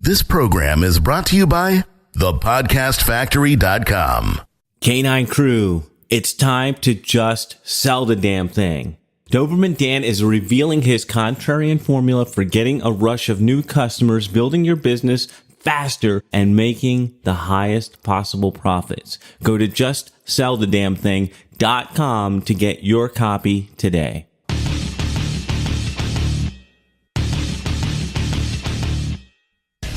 This program is brought to you by thepodcastfactory.com. Canine Crew, it's time to just sell the damn thing. Doberman Dan is revealing his contrarian formula for getting a rush of new customers, building your business faster, and making the highest possible profits. Go to justsellthedamnthing.com to get your copy today.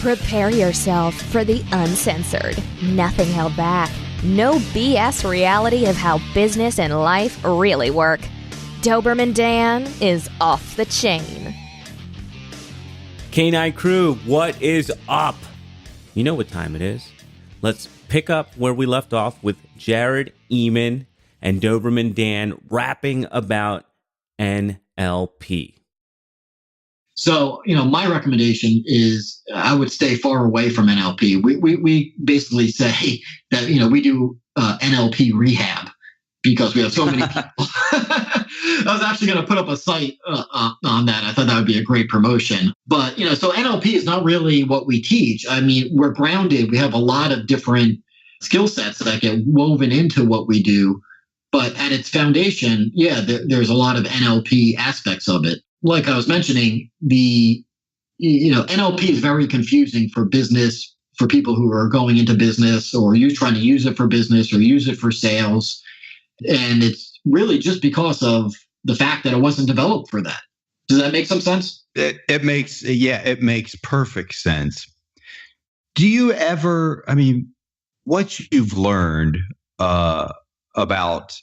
Prepare yourself for the uncensored, nothing held back, no BS reality of how business and life really work. Doberman Dan is off the chain. Canine Crew, what is up? You know what time it is. Let's pick up where we left off with Jared Emin and Doberman Dan rapping about NLP. So, my recommendation is I would stay far away from NLP. We basically say that, we do NLP rehab because we have so many people. I was actually going to put up a site on that. I thought that would be a great promotion. But, so NLP is not really what we teach. I mean, we're grounded. We have a lot of different skill sets that get woven into what we do. But at its foundation, there's a lot of NLP aspects of it. Like I was mentioning, NLP is very confusing for business, for people who are going into business or you trying to use it for business or use it for sales. And it's really just because of the fact that it wasn't developed for that. Does that make some sense? It makes perfect sense. Do you ever, what you've learned about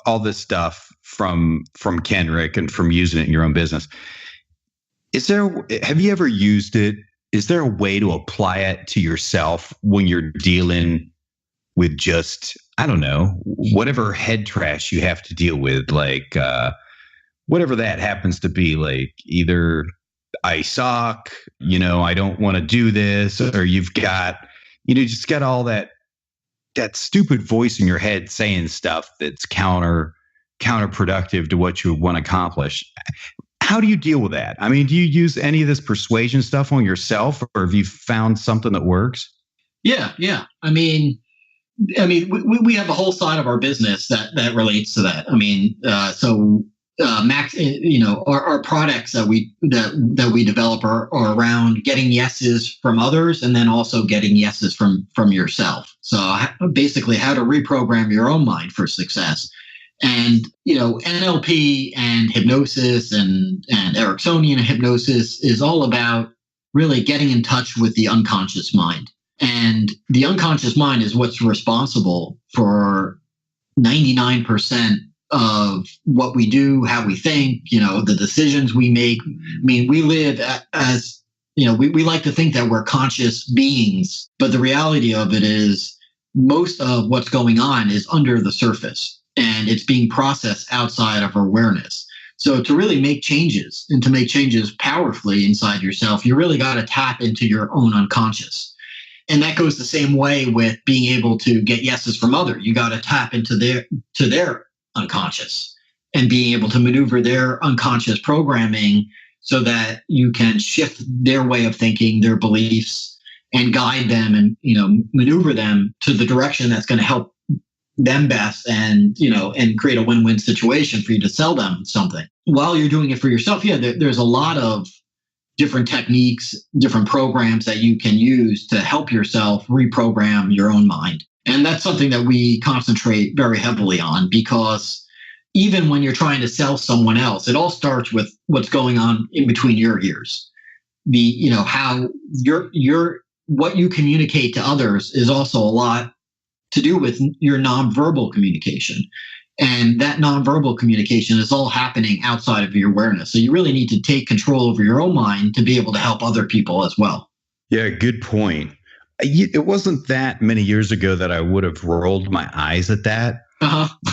all this stuff from Kenrick and from using it in your own business, have you ever used it? Is there a way to apply it to yourself when you're dealing with just, I don't know, whatever head trash you have to deal with, like whatever that happens to be, like either I suck, I don't want to do this, or you've got, just got all that stupid voice in your head saying stuff that's counterproductive to what you want to accomplish. How do you deal with that? Do you use any of this persuasion stuff on yourself, or have you found something that works? Yeah. We have a whole side of our business that relates to that. Max, our products that we develop are around getting yeses from others and then also getting yeses from yourself. So basically how to reprogram your own mind for success. And, NLP and hypnosis and Ericksonian hypnosis is all about really getting in touch with the unconscious mind. And the unconscious mind is what's responsible for 99% of what we do, how we think, the decisions we make. We live as, we like to think that we're conscious beings, but the reality of it is most of what's going on is under the surface and it's being processed outside of our awareness. So to really make changes and to make changes powerfully inside yourself, you really got to tap into your own unconscious. And that goes the same way with being able to get yeses from others. You got to tap into their unconscious and being able to maneuver their unconscious programming so that you can shift their way of thinking, their beliefs, and guide them and, maneuver them to the direction that's going to help them best and create a win-win situation for you to sell them something. While you're doing it for yourself, there's a lot of different techniques, different programs that you can use to help yourself reprogram your own mind. And that's something that we concentrate very heavily on, because even when you're trying to sell someone else, it all starts with what's going on in between your ears. How what you communicate to others is also a lot to do with your nonverbal communication. And that nonverbal communication is all happening outside of your awareness. So you really need to take control over your own mind to be able to help other people as well. Yeah, good point. It wasn't that many years ago that I would have rolled my eyes at that.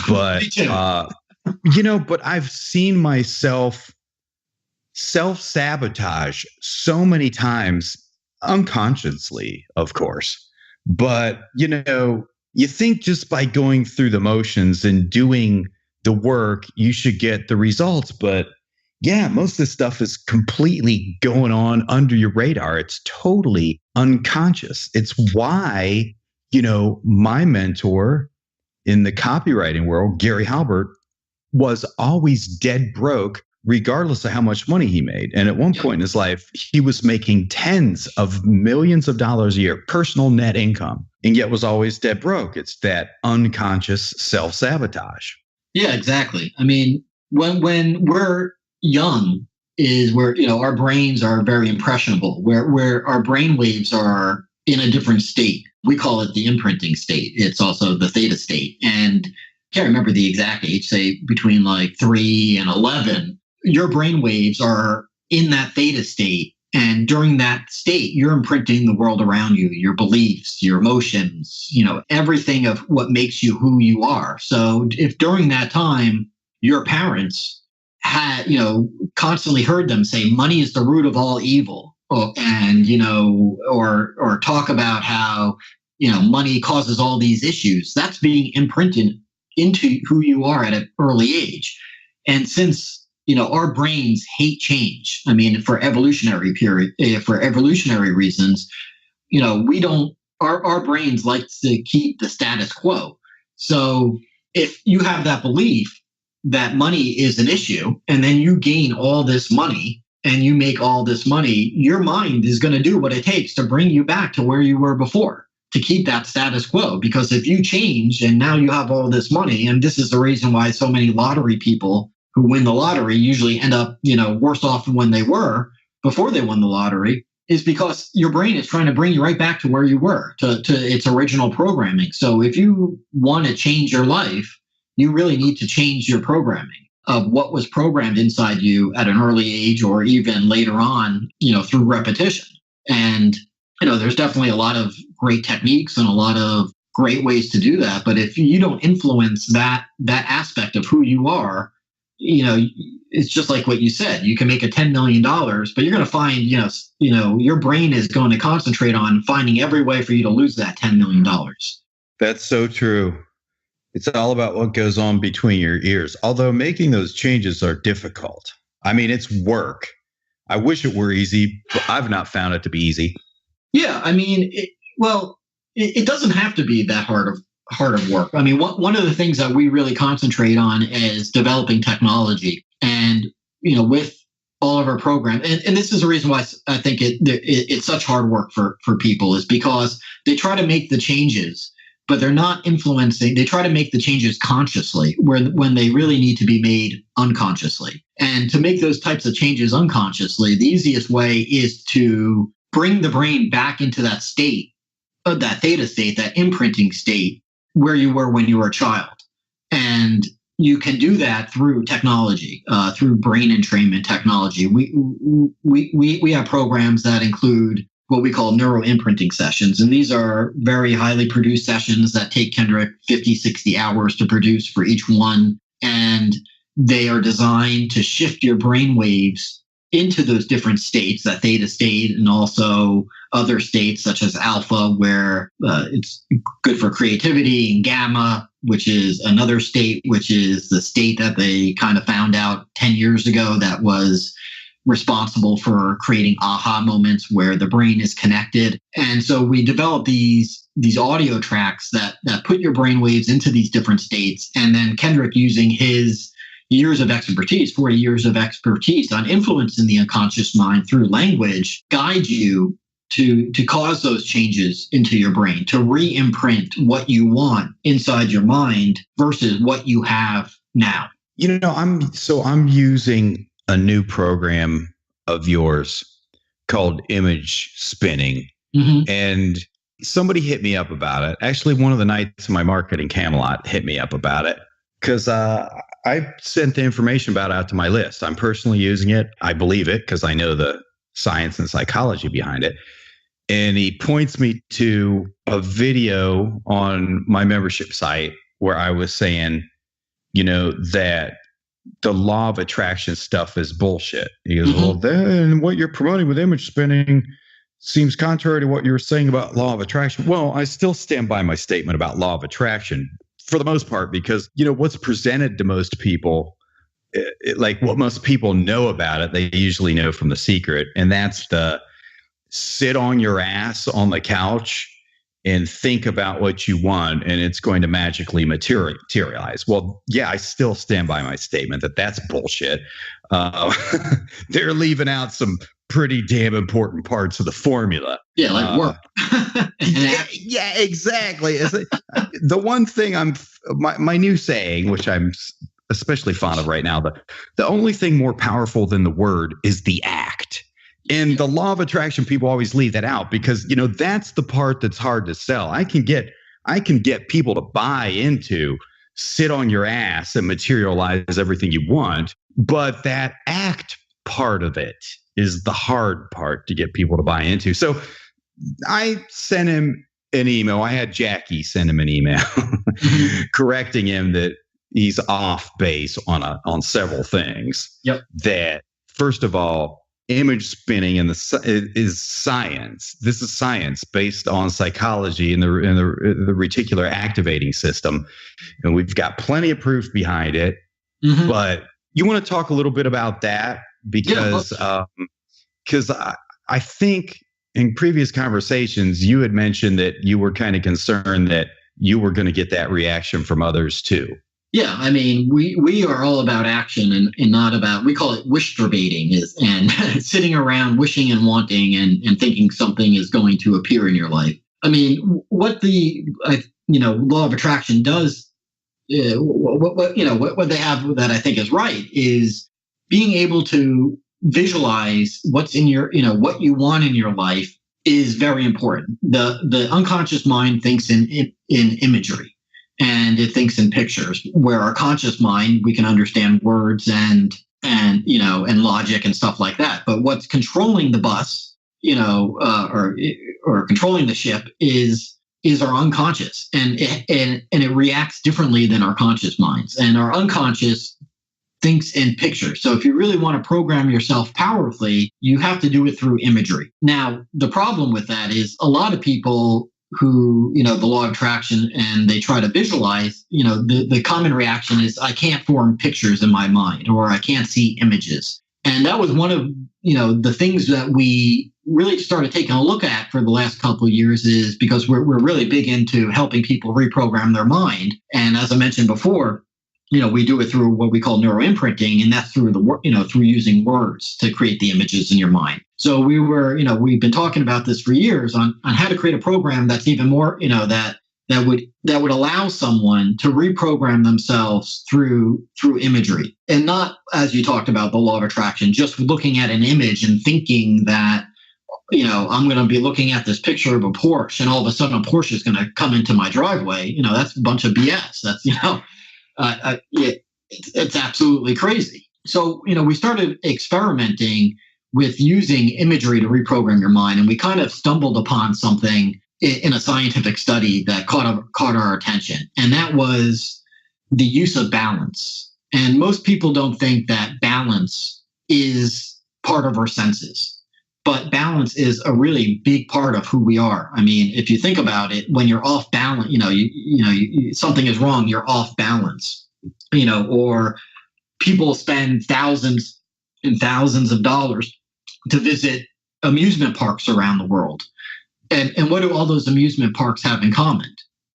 But, Me too. But I've seen myself self-sabotage so many times, unconsciously, of course. But, you think just by going through the motions and doing the work, you should get the results. But, yeah, most of this stuff is completely going on under your radar. It's totally unconscious. It's why, my mentor in the copywriting world, Gary Halbert, was always dead broke, regardless of how much money he made. And at one point in his life, he was making tens of millions of dollars a year, personal net income, and yet was always dead broke. It's that unconscious self-sabotage. Yeah, exactly. I mean, when we're young is where, our brains are very impressionable, where our brain waves are in a different state. We call it the imprinting state. It's also the theta state. And I can't remember the exact age, say between like 3 and 11, your brain waves are in that theta state. And during that state, you're imprinting the world around you, your beliefs, your emotions, everything of what makes you who you are. So if during that time, your parents had, constantly heard them say money is the root of all evil, or talk about how, money causes all these issues, that's being imprinted into who you are at an early age. And since our brains hate change. I mean, for evolutionary reasons, our brains like to keep the status quo. So if you have that belief that money is an issue, and then you gain all this money and you make all this money, your mind is going to do what it takes to bring you back to where you were before, to keep that status quo. Because if you change and now you have all this money, and this is the reason why so many lottery people who win the lottery usually end up, worse off than when they were before they won the lottery, is because your brain is trying to bring you right back to where you were, to its original programming. So if you want to change your life, you really need to change your programming of what was programmed inside you at an early age, or even later on, through repetition. And, there's definitely a lot of great techniques and a lot of great ways to do that. But if you don't influence that aspect of who you are, it's just like what you said. You can make a $10 million, but you're going to find, your brain is going to concentrate on finding every way for you to lose that $10 million. That's so true. It's all about what goes on between your ears. Although making those changes are difficult. I mean, it's work. I wish it were easy, but I've not found it to be easy. Yeah, I mean, it doesn't have to be that hard of work. I mean, one of the things that we really concentrate on is developing technology, and with all of our programs, and this is the reason why I think it's such hard work for people, is because they try to make the changes, but they're not influencing. They try to make the changes consciously, when they really need to be made unconsciously. And to make those types of changes unconsciously, the easiest way is to bring the brain back into that state, that theta state, that imprinting state, where you were when you were a child. And you can do that through technology, through brain entrainment technology. We have programs that include what we call neuro imprinting sessions. And these are very highly produced sessions that take Kendrick 50, 60 hours to produce for each one. And they are designed to shift your brain waves into those different states, that theta state, and also other states such as alpha, where it's good for creativity, and gamma, which is another state, which is the state that they kind of found out 10 years ago that was responsible for creating aha moments where the brain is connected. And so we develop these audio tracks that put your brain waves into these different states. And then Kendrick, using his years of expertise, 40 years of expertise on influencing the unconscious mind through language, guide you to cause those changes into your brain, to re-imprint what you want inside your mind versus what you have now. I'm using a new program of yours called image spinning. Mm-hmm. And somebody hit me up about it. Actually, one of the nights in my marketing Camelot hit me up about it, because I sent the information about it out to my list. I'm personally using it. I believe it because I know the science and psychology behind it. And he points me to a video on my membership site where I was saying, that the law of attraction stuff is bullshit. He goes, well, then what you're promoting with image spinning seems contrary to what you were saying about law of attraction. Well, I still stand by my statement about law of attraction for the most part, because, what's presented to most people like what most people know about it, they usually know from The Secret. And that's the sit on your ass on the couch and think about what you want, and it's going to magically materialize. Well, yeah, I still stand by my statement that that's bullshit. They're leaving out some pretty damn important parts of the formula. Yeah, like work. Yeah, exactly. The one thing my new saying, which I'm especially fond of right now, the only thing more powerful than the word is the act. And the law of attraction, people always leave that out because, that's the part that's hard to sell. I can get people to buy into sit on your ass and materialize everything you want. But that act part of it is the hard part to get people to buy into. So I sent him an email. I had Jackie send him an email correcting him that he's off base on several things. Yep. That, first of all, image spinning is science. This is science based on psychology and the reticular activating system, and we've got plenty of proof behind it. Mm-hmm. But you want to talk a little bit about that because I think in previous conversations you had mentioned that you were kind of concerned that you were going to get that reaction from others too. Yeah, I mean, we are all about action and not about, we call it wishterbating, and sitting around wishing and wanting and thinking something is going to appear in your life. I mean, what the law of attraction does, what they have that I think is right is being able to visualize what's in your, what you want in your life is very important. The unconscious mind thinks in imagery. And it thinks in pictures, where our conscious mind, we can understand words and logic and stuff like that. But what's controlling the bus, or controlling the ship is our unconscious, and it reacts differently than our conscious minds. And our unconscious thinks in pictures. So if you really want to program yourself powerfully, you have to do it through imagery. Now, the problem with that is a lot of people who, the law of attraction, and they try to visualize, the common reaction is, I can't form pictures in my mind, or I can't see images. And that was one of, the things that we really started taking a look at for the last couple of years, is because we're really big into helping people reprogram their mind. And as I mentioned before, we do it through what we call neuroimprinting, and that's through through using words to create the images in your mind. So we've been talking about this for years on how to create a program that's even more, that would allow someone to reprogram themselves through imagery, and not, as you talked about, the law of attraction, just looking at an image and thinking that, I'm going to be looking at this picture of a Porsche, and all of a sudden a Porsche is going to come into my driveway. That's a bunch of BS. That's, it's absolutely crazy. So, we started experimenting with using imagery to reprogram your mind. And we kind of stumbled upon something in a scientific study that caught our attention. And that was the use of balance. And most people don't think that balance is part of our senses. But balance is a really big part of who we are. I mean, if you think about it, when you're off balance, something is wrong, you're off balance, or people spend thousands and thousands of dollars to visit amusement parks around the world. And what do all those amusement parks have in common?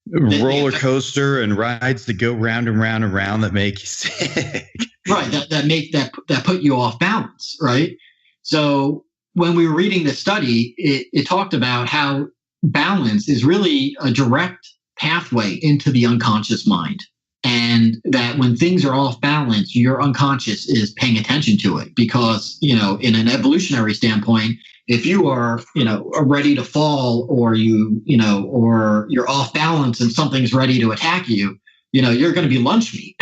Roller coaster and rides that go round and round and round that make you sick. Right. That put you off balance. Right. So when we were reading the study, it talked about how balance is really a direct pathway into the unconscious mind. And that when things are off balance, your unconscious is paying attention to it because, in an evolutionary standpoint, if you are, ready to fall, or or you're off balance and something's ready to attack you, you're going to be lunch meat.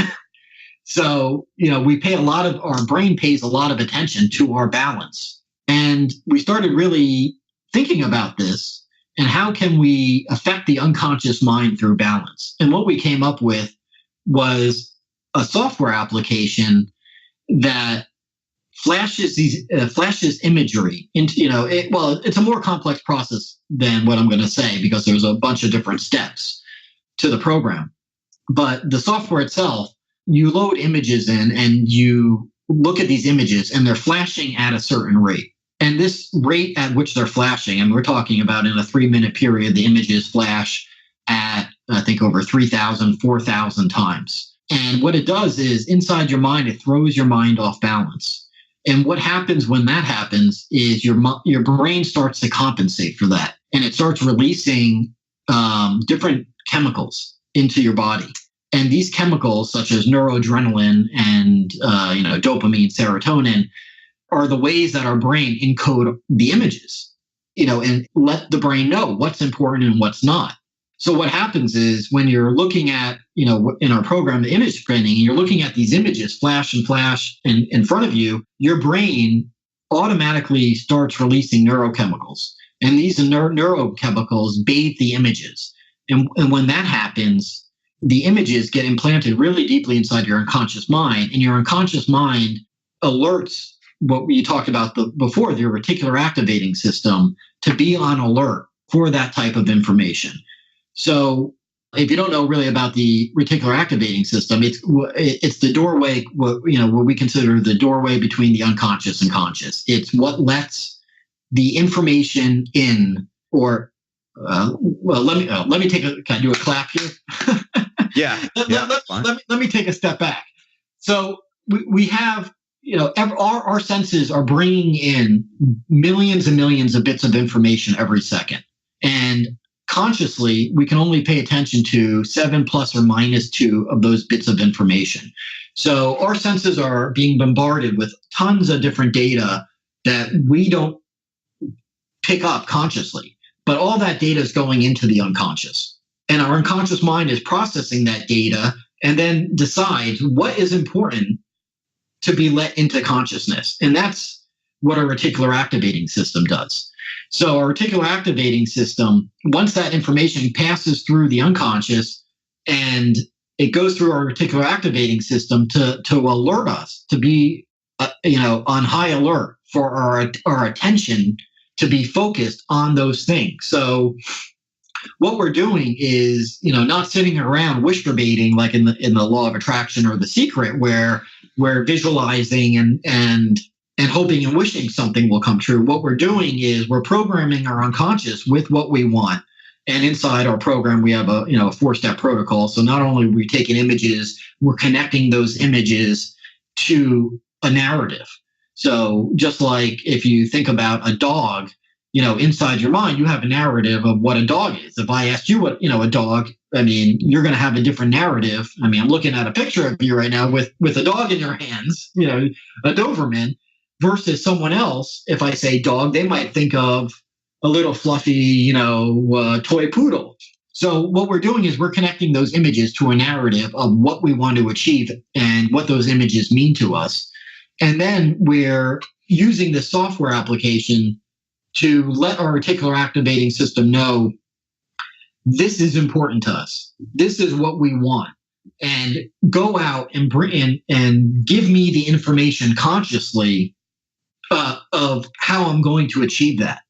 So, our brain pays a lot of attention to our balance. And we started really thinking about this and how can we affect the unconscious mind through balance? And what we came up with was a software application that flashes imagery into, it's a more complex process than what I'm going to say because there's a bunch of different steps to the program. But the software itself you load images in and you look at these images and they're flashing at a certain rate. And this rate at which they're flashing, and we're talking about in a 3-minute period, the images flash at, I think, over 3,000, 4,000 times. And what it does is inside your mind, it throws your mind off balance. And what happens when that happens is your brain starts to compensate for that. And it starts releasing different chemicals into your body. And these chemicals, such as neuroadrenaline and dopamine, serotonin, are the ways that our brain encode the images, and let the brain know what's important and what's not. So what happens is when you're looking at, in our program, the image printing, you're looking at these images flash and flash in front of you, your brain automatically starts releasing neurochemicals. And these neurochemicals bathe the images. And when that happens, the images get implanted really deeply inside your unconscious mind, and your unconscious mind alerts what we talked about before, the reticular activating system, to be on alert for that type of information. So if you don't know really about the reticular activating system, it's the doorway, what we consider the doorway between the unconscious and conscious. It's what lets the information in, or let me take can I do a clap here? Yeah. Let me take a step back. So we have, our senses are bringing in millions and millions of bits of information every second. And consciously, we can only pay attention to 7 plus or minus 2 of those bits of information. So our senses are being bombarded with tons of different data that we don't pick up consciously. But all that data is going into the unconscious. And our unconscious mind is processing that data and then decides what is important to be let into consciousness. And that's what our reticular activating system does. So our reticular activating system, once that information passes through the unconscious and it goes through our reticular activating system to alert us, to be on high alert for our attention to be focused on those things. So what we're doing is, not sitting around wishterbating like in the law of attraction or The Secret, where we're visualizing and hoping and wishing something will come true. What we're doing is we're programming our unconscious with what we want. And inside our program, we have a 4-step protocol. So not only are we taking images, we're connecting those images to a narrative. So just like if you think about a dog, inside your mind, you have a narrative of what a dog is. If I asked you what, a dog, you're going to have a different narrative. I'm looking at a picture of you right now with a dog in your hands, a Doberman, versus someone else. If I say dog, they might think of a little fluffy, toy poodle. So what we're doing is we're connecting those images to a narrative of what we want to achieve and what those images mean to us. And then we're using the software application to let our reticular activating system know this is important to us. This is what we want. And go out and bring in and give me the information consciously of how I'm going to achieve that.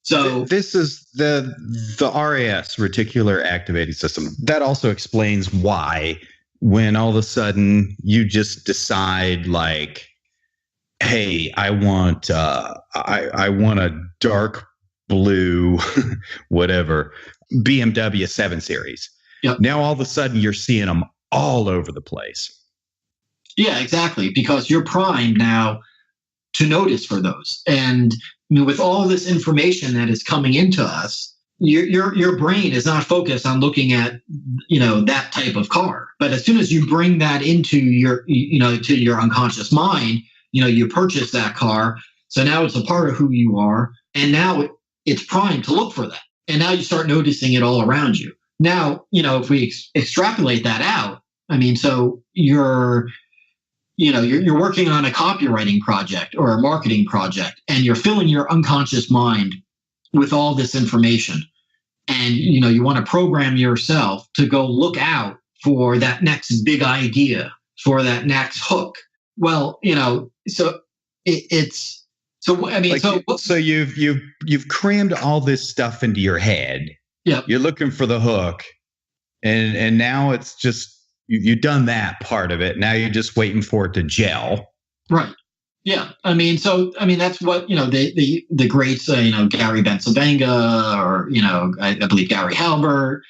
So this is the RAS, reticular activating system. That also explains why when all of a sudden you just decide like, hey, I want a dark blue, whatever, BMW 7 Series. Yep. Now all of a sudden you're seeing them all over the place. Yeah, exactly. Because you're primed now to notice for those. And with all this information that is coming into us, your brain is not focused on looking at, that type of car. But as soon as you bring that into to your unconscious mind, you purchase that car. So now it's a part of who you are. And now it's primed to look for that. And now you start noticing it all around you. Now, if we extrapolate that out, so you're working on a copywriting project or a marketing project, and you're filling your unconscious mind with all this information. And, you want to program yourself to go look out for that next big idea, for that next hook. Well, so you've crammed all this stuff into your head. Yeah. You're looking for the hook, and now it's just you've done that part of it. Now you're just waiting for it to gel. Right. Yeah. That's what, the greats, Gary Bensavenga, or, I believe Gary Halbert,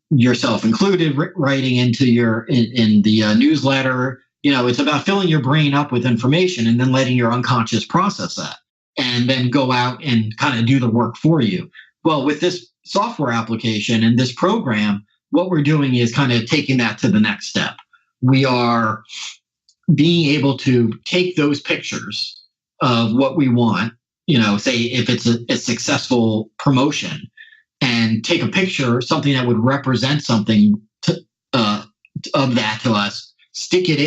yourself included, writing into in the newsletter. It's about filling your brain up with information and then letting your unconscious process that and then go out and kind of do the work for you. Well, with this software application and this program, what we're doing is kind of taking that to the next step. We are being able to take those pictures of what we want, say if it's a successful promotion, and take a picture, something that would represent something of that to us, stick it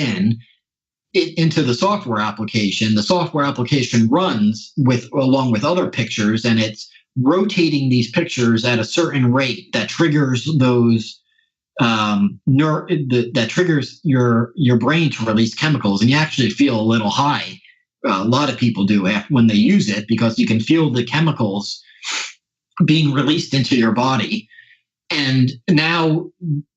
into the software application. The software application runs along with other pictures, and it's rotating these pictures at a certain rate that triggers those that triggers your brain to release chemicals, and you actually feel a little high. A lot of people do when they use it, because you can feel the chemicals being released into your body. And now,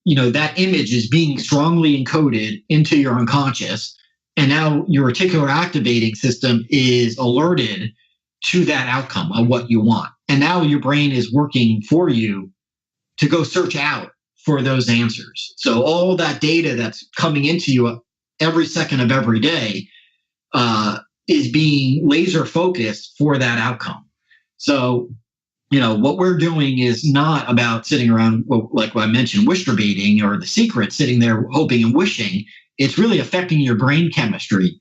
that image is being strongly encoded into your unconscious. And now your reticular activating system is alerted to that outcome of what you want. And now your brain is working for you to go search out for those answers. So all that data that's coming into you every second of every day is being laser focused for that outcome. So, what we're doing is not about sitting around, like what I mentioned, Wishterbating or The Secret, sitting there hoping and wishing. It's really affecting your brain chemistry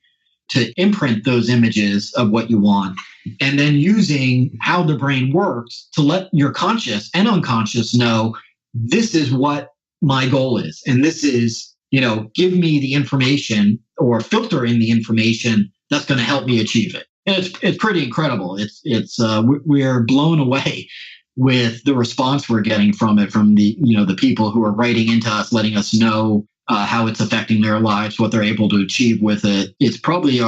to imprint those images of what you want, and then using how the brain works to let your conscious and unconscious know, this is what my goal is. And this is, give me the information or filter in the information that's going to help me achieve it. And it's pretty incredible. We're blown away with the response we're getting from it, from the people who are writing into us, letting us know how it's affecting their lives, what they're able to achieve with it. It's probably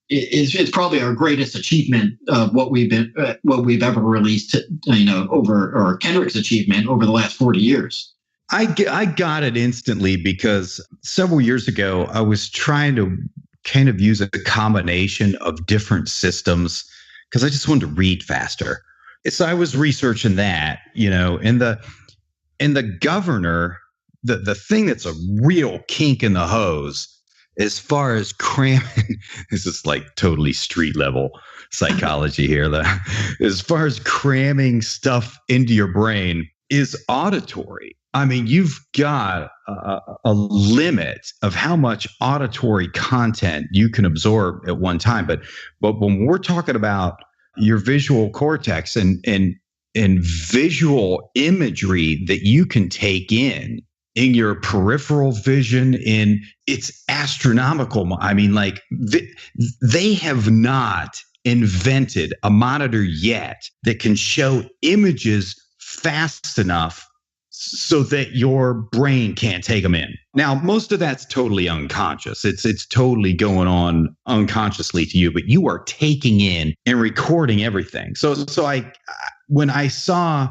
it's probably our greatest achievement of what we've ever released, or Kendrick's achievement over the last 40 years. I got it instantly, because several years ago, I was trying to kind of use a combination of different systems because I just wanted to read faster. So I was researching that, and the governor, the thing that's a real kink in the hose as far as cramming, this is like totally street level psychology here. As far as cramming stuff into your brain is auditory. I mean, you've got a limit of how much auditory content you can absorb at one time. But when we're talking about your visual cortex and visual imagery that you can take in your peripheral vision, it's astronomical. I mean, like they have not invented a monitor yet that can show images fast enough so that your brain can't take them in. Now, most of that's totally unconscious. It's totally going on unconsciously to you, but you are taking in and recording everything. So when I saw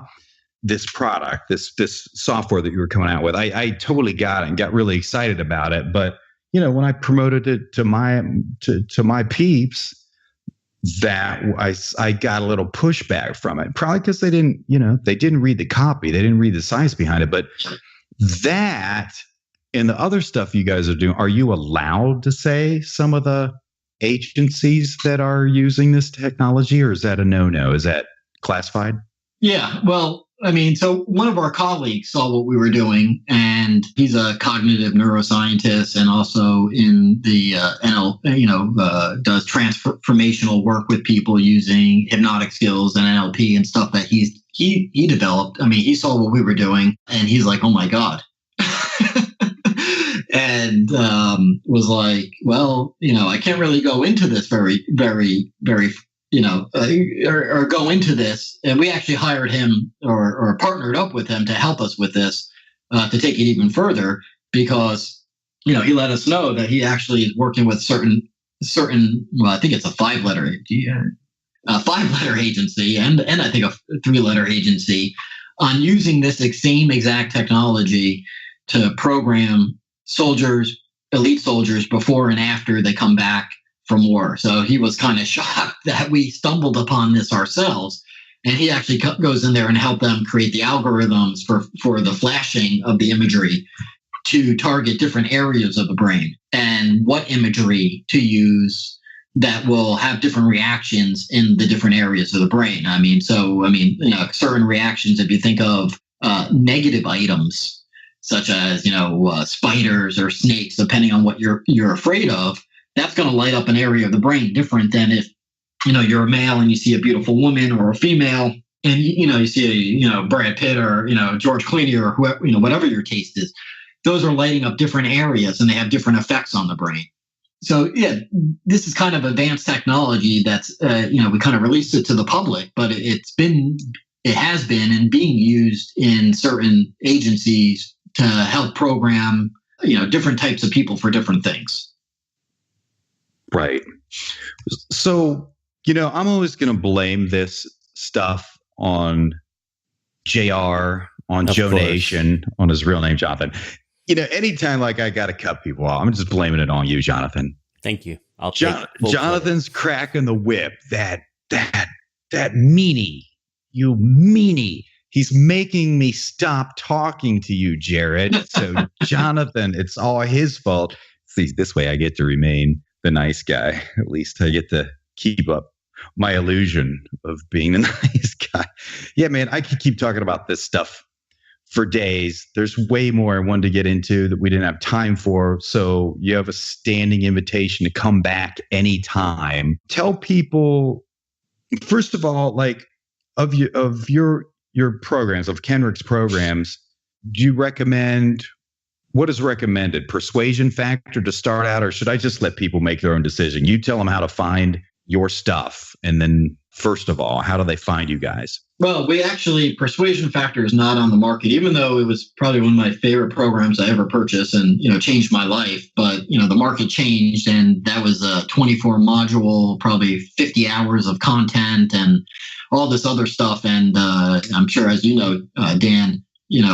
this product, this software that you were coming out with, I totally got it and got really excited about it. But when I promoted it to my peeps, that I got a little pushback from it, probably because they didn't read the copy, they didn't read the science behind it. But that and the other stuff you guys are doing, are you allowed to say some of the agencies that are using this technology, or is that a no-no? Is that classified? Yeah, well, I mean, so one of our colleagues saw what we were doing, and he's a cognitive neuroscientist and also in the does transformational work with people using hypnotic skills and NLP and stuff that he developed. I mean, he saw what we were doing, and he's like, "Oh my God," and was like, "Well, I can't really go into this very, very, very." Or go into this. And we actually hired him or partnered up with him to help us with this, to take it even further, because, he let us know that he actually is working with certain, well, I think it's a 5-letter agency and I think a 3-letter agency, on using this same exact technology to program soldiers, elite soldiers, before and after they come back from war. So he was kind of shocked that we stumbled upon this ourselves. And he actually goes in there and helped them create the algorithms for the flashing of the imagery to target different areas of the brain and what imagery to use that will have different reactions in the different areas of the brain. Certain reactions, if you think of negative items, such as, spiders or snakes, depending on what you're afraid of, that's going to light up an area of the brain different than if, you're a male and you see a beautiful woman or a female and, you see, Brad Pitt or, George Clooney or whoever, whatever your taste is. Those are lighting up different areas and they have different effects on the brain. So, yeah, this is kind of advanced technology that's, we kind of released it to the public, but it has been and being used in certain agencies to help program, different types of people for different things. Right. So, I'm always going to blame this stuff on JR, on Joe Nation, on his real name, Jonathan. Anytime like I got to cut people off, I'm just blaming it on you, Jonathan. Thank you. Jonathan's cracking the whip. That meanie, you meanie. He's making me stop talking to you, Jared. So, Jonathan, it's all his fault. See, this way I get to remain the nice guy. At least I get to keep up my illusion of being the nice guy. Yeah, man, I could keep talking about this stuff for days. There's way more I wanted to get into that we didn't have time for. So you have a standing invitation to come back anytime. Tell people, first of all, like of your programs, of Kenrick's programs, do you recommend, what is recommended? Persuasion factor to start out, or should I just let people make their own decision? You tell them how to find your stuff. And then first of all, how do they find you guys? Well, persuasion factor is not on the market, even though it was probably one of my favorite programs I ever purchased and, changed my life. But, the market changed and that was a 24 module, probably 50 hours of content and all this other stuff. And I'm sure, as you know, Dan,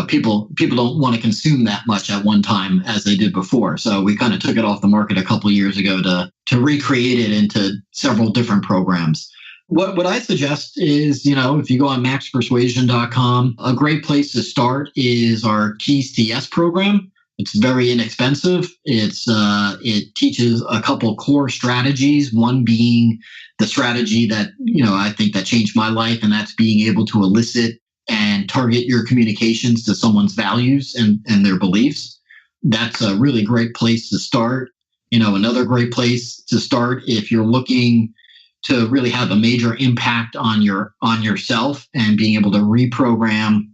people don't want to consume that much at one time as they did before. So we kind of took it off the market a couple of years ago to recreate it into several different programs. What I suggest is, if you go on maxpersuasion.com, a great place to start is our Keys to Yes program. It's very inexpensive. It teaches a couple core strategies, one being the strategy that, I think that changed my life, and that's being able to elicit and target your communications to someone's values and their beliefs. That's a really great place to start. Another great place to start if you're looking to really have a major impact on yourself and being able to reprogram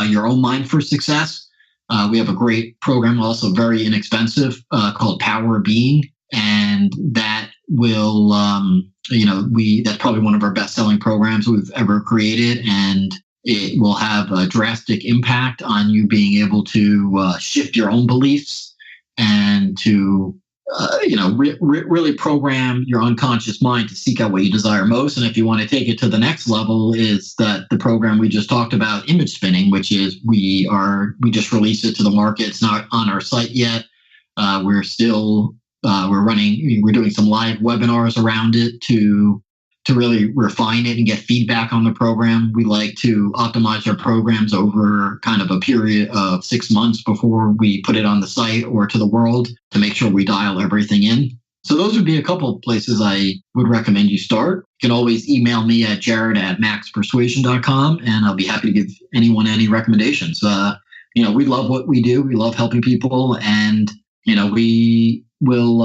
your own mind for success. We have a great program, also very inexpensive, called Power of Being, and that will, that's probably one of our best-selling programs we've ever created, and it will have a drastic impact on you being able to shift your own beliefs and to really program your unconscious mind to seek out what you desire most. And if you want to take it to the next level, is that the program we just talked about, image spinning, which is we just released it to the market. It's not on our site yet. We're doing some live webinars around it to really refine it and get feedback on the program. We like to optimize our programs over kind of a period of 6 months before we put it on the site or to the world to make sure we dial everything in. So those would be a couple of places I would recommend you start. You can always email me at jared@maxpersuasion.com, and I'll be happy to give anyone any recommendations. We love what we do. We love helping people, and, we will,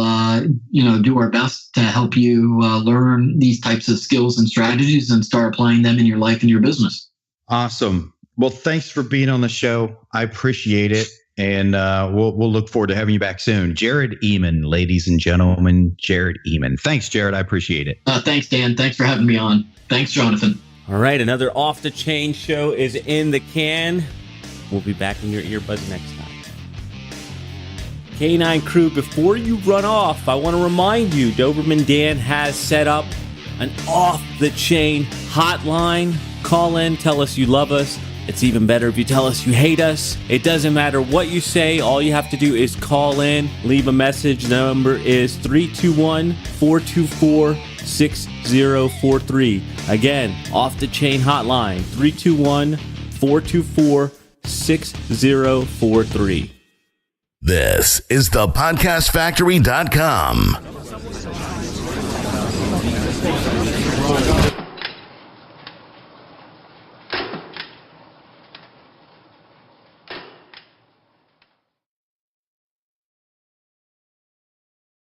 do our best to help you learn these types of skills and strategies and start applying them in your life and your business. Awesome. Well, thanks for being on the show. I appreciate it. And we'll look forward to having you back soon. Jared Emin, ladies and gentlemen, Jared Emin. Thanks, Jared. I appreciate it. Thanks, Dan. Thanks for having me on. Thanks, Jonathan. All right. Another Off the Chain show is in the can. We'll be back in your earbuds next time. K9 crew, before you run off, I want to remind you, Doberman Dan has set up an Off the Chain hotline. Call in, tell us you love us. It's even better if you tell us you hate us. It doesn't matter what you say. All you have to do is call in, leave a message. The number is 321-424-6043. Again, Off the Chain hotline, 321-424-6043. This is the podcastfactory.com.